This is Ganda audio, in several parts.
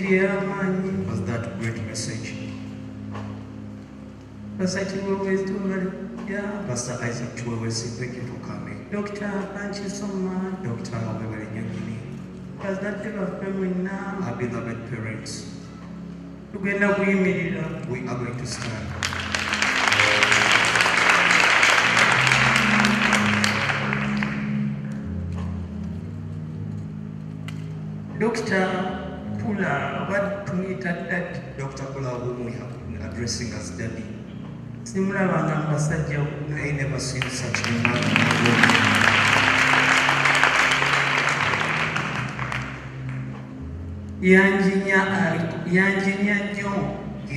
was that great message. Pastor Isaac Tuwewesi, thank you for coming. Doctor, thank you so much. Dr. Omumbejja Nyongini, our beloved parents, we are going to stand. Dr. Kula, what to me that Dr. Kula, whom we have been addressing as Daddy. I never seen such a man. He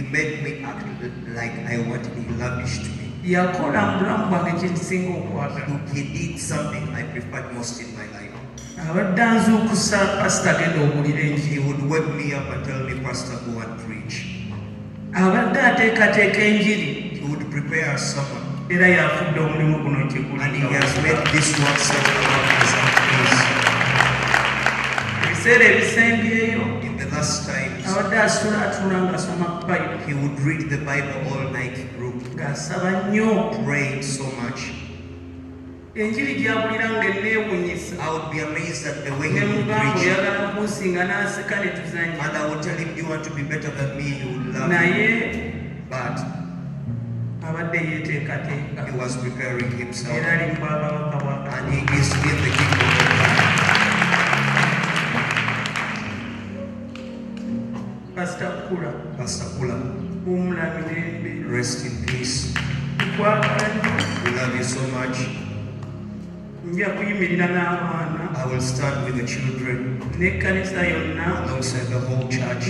made me act like I wanted. He lavished me. He did something I preferred most in my life. He would wake me up and tell me, Pastor, go and preach. He would prepare a sermon. And he has made this one sermon as a place. In the last times, he would read the Bible all night through, praying so much. I would be amazed at the way he would preach. And I would tell him, you want to be better than me, you would love me. But he was preparing himself. And he is in the kingdom of God. Pastor Kula, rest in peace. We love you so much. I will start with the children, alongside the whole church,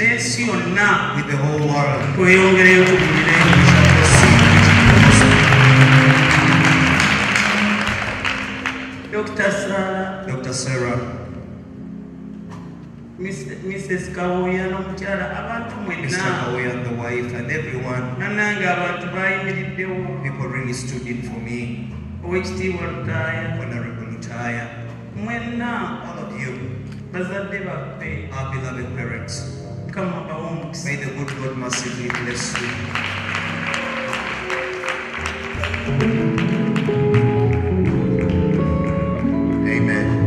with the whole world. Dr. Sarah, Mrs. Kawoya, Mr. Kawoya, the wife, and everyone. People really stood in for me. Honorable Utaya, all of you, our beloved parents, may the good Lord massively bless you. Amen.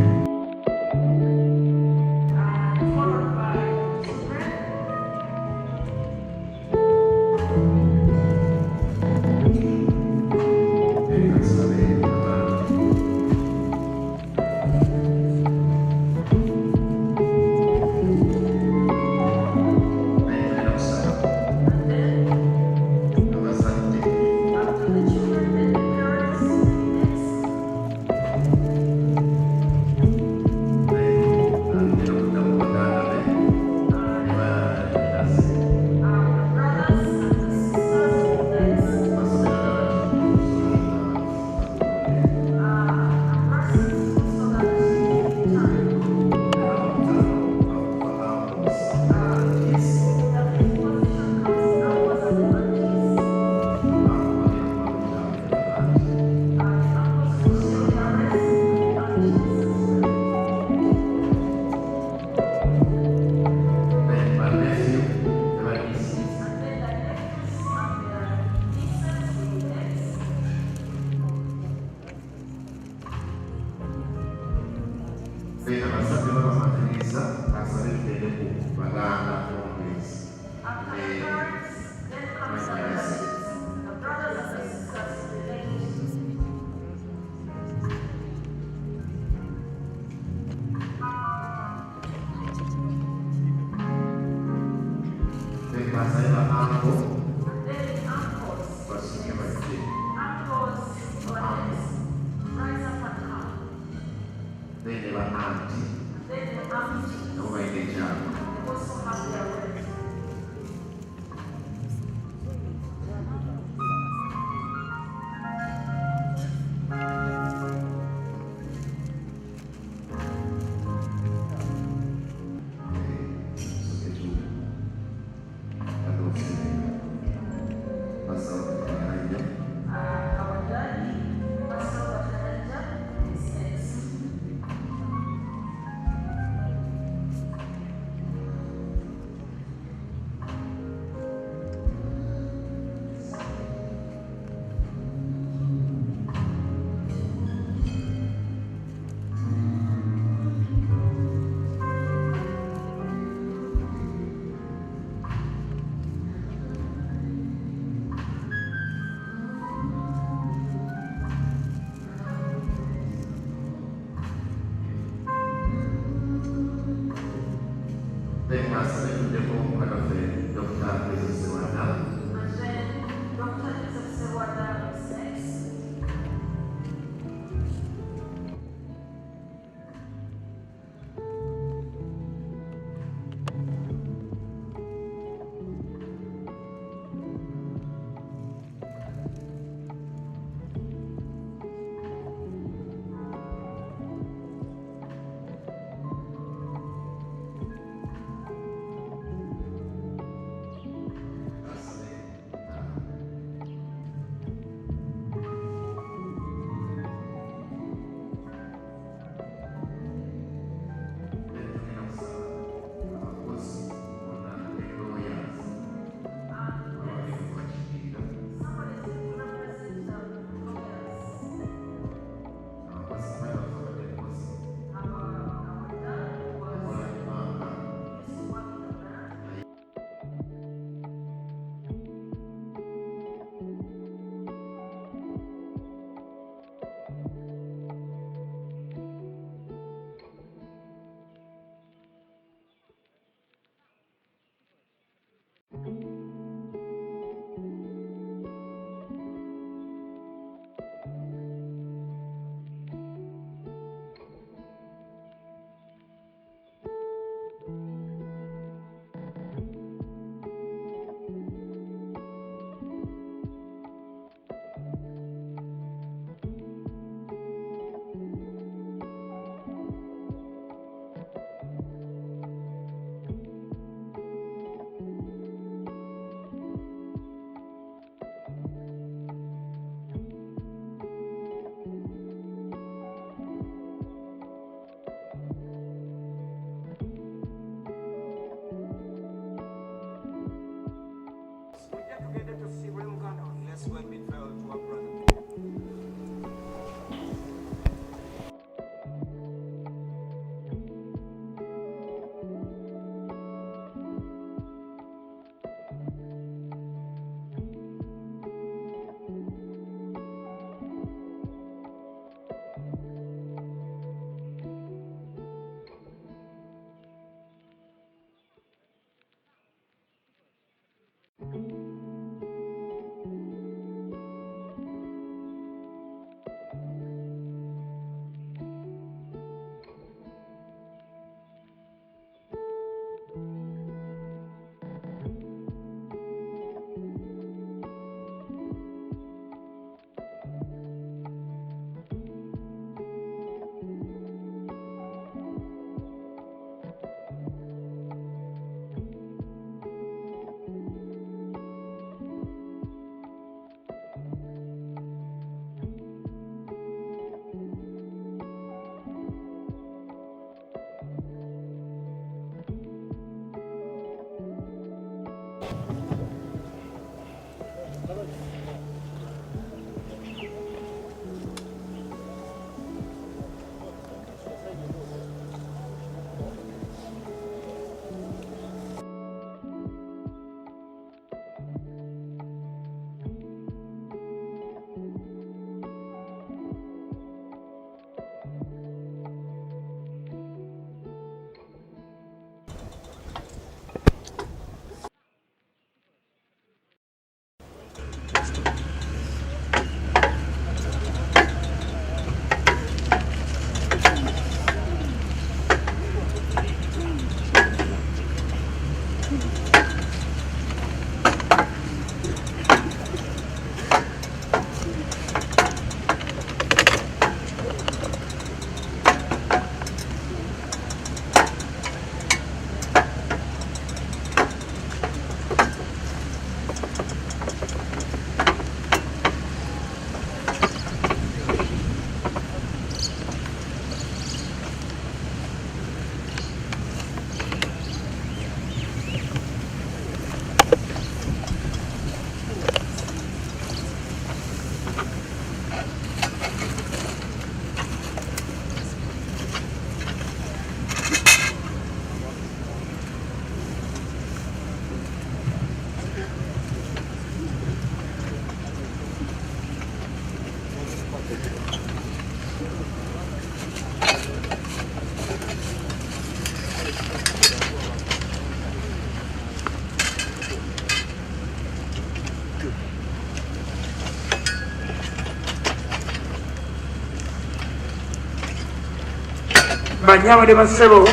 Banyabo de Nassolo.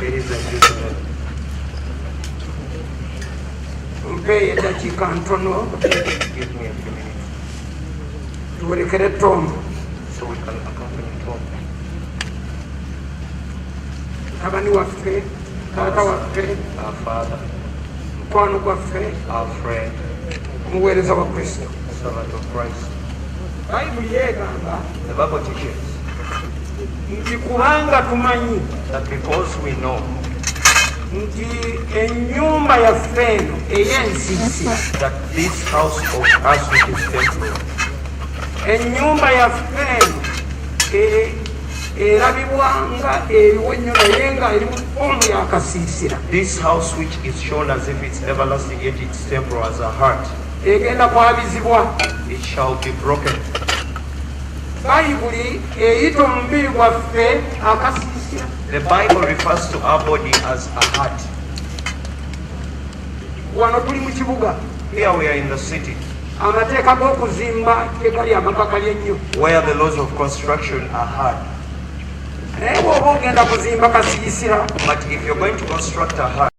Ladies and gentlemen, Mpe edakika ntono. give me a few minutes Tuwerekere Tom. so we can accompany Tom. Abani waffe. Taata waffe. Our father, Mukwano gwaffe. our friend, Omuweereza wa Kristo. servant of Christ. Bayibuli yeegamba The Bible teaches nti kubanga tumanyi that because we know nti ennyumba yaffe eno ey'ensiisira, that this house of us which is temporal, ennyumba yaffe eno erabibwa nga eriwo ennyo naye nga eri mu foomu yakasiisira, this house which is shown as if it's everlasting yet it's temporal as a heart, egenda kwabizibwa. it shall be broken. Bayibuli eyita omubiri gwaffe akasiisira. The Bible refers to our body as a heart. Wano tuli mu kibuga, Here we are in the city amateeka g'okuzimba tegali amapakali ennyo, where the laws of construction are hard. naye bw'oba ogenda kuzimba kasiisira, But if you're going to construct a heart,